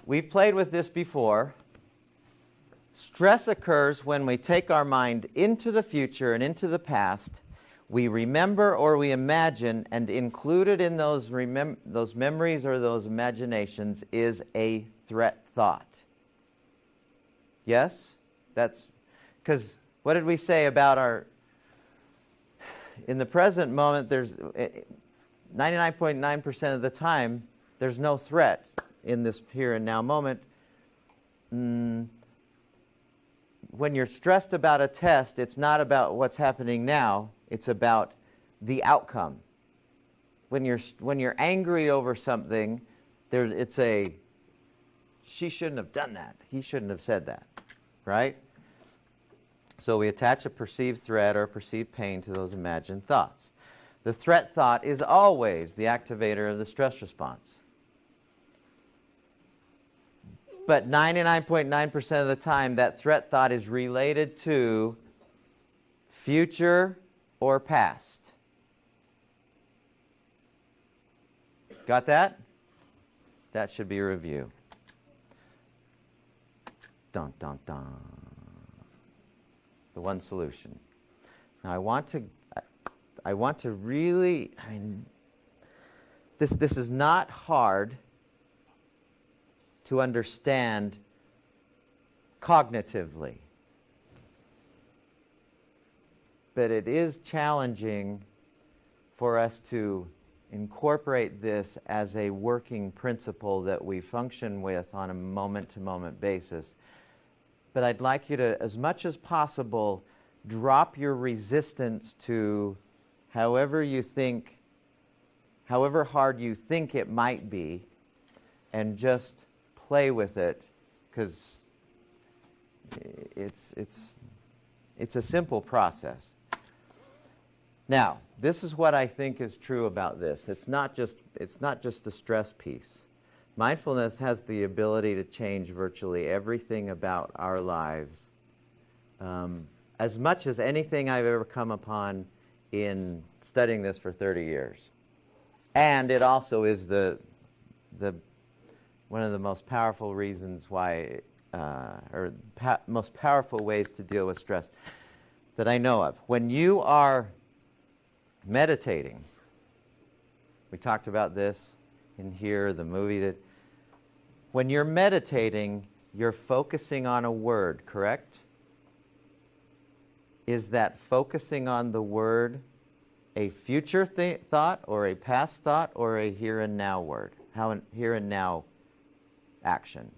We've played with this before. Stress occurs when we take our mind into the future and into the past. We remember or we imagine, and included in those memories or those imaginations is a threat thought. Yes? That's because what did we say about our... In the present moment, there's 99.9% of the time, there's no threat in this here and now moment. When you're stressed about a test, it's not about what's happening now, it's about the outcome. When you're angry over something, it's a, she shouldn't have done that, he shouldn't have said that, right? So we attach a perceived threat or perceived pain to those imagined thoughts. The threat thought is always the activator of the stress response. But 99.9% of the time, that threat thought is related to future or past. Got that? That should be a review. Dun, dun, dun. The one solution. Now I want to really, this is not hard to understand cognitively. But it is challenging for us to incorporate this as a working principle that we function with on a moment-to-moment basis. But I'd like you to, as much as possible, drop your resistance to however hard you think it might be, and just play with it, because it's a simple process. Now, this is what I think is true about this. It's not just the stress piece. Mindfulness has the ability to change virtually everything about our lives, as much as anything I've ever come upon in studying this for 30 years. And it also is one of the most powerful reasons why, most powerful ways to deal with stress that I know of. When you are meditating, we talked about this in here, the movie did. When you're meditating, you're focusing on a word, correct? Is that focusing on the word a future thought or a past thought or a here and now word? Here and now action.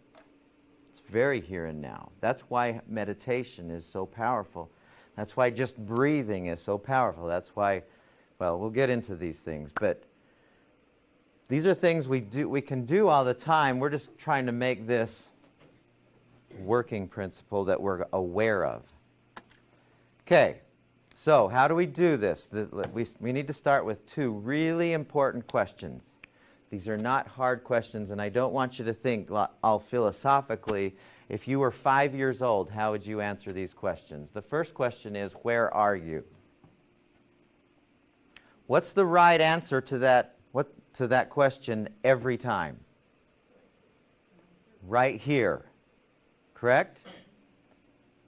It's very here and now. That's why meditation is so powerful. That's why just breathing is so powerful. That's why, well, we'll get into these things, but these are things we can do all the time. We're just trying to make this working principle that we're aware of. Okay, so how do we do this? We need to start with two really important questions. These are not hard questions, and I don't want you to think all philosophically. If you were 5 years old, how would you answer these questions? The first question is, where are you? What's the right answer to that question every time? Right here. Correct?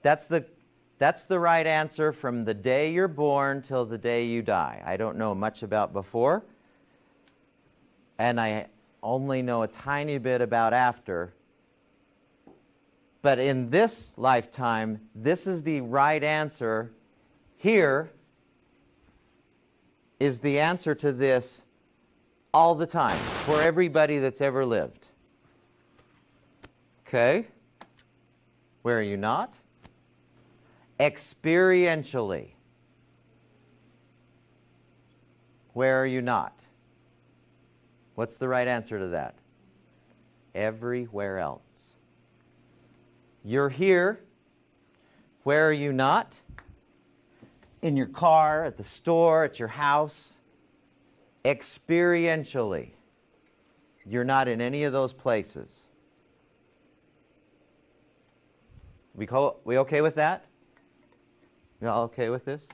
That's the right answer from the day you're born till the day you die. I don't know much about before, and I only know a tiny bit about after. But in this lifetime, this is the right answer. Here is the answer to this all the time for everybody that's ever lived. Okay? Where are you not? Experientially. Where are you not? What's the right answer to that? Everywhere else. You're here. Where are you not? In your car, at the store, at your house. Experientially. You're not in any of those places. We okay with that? You all okay with this?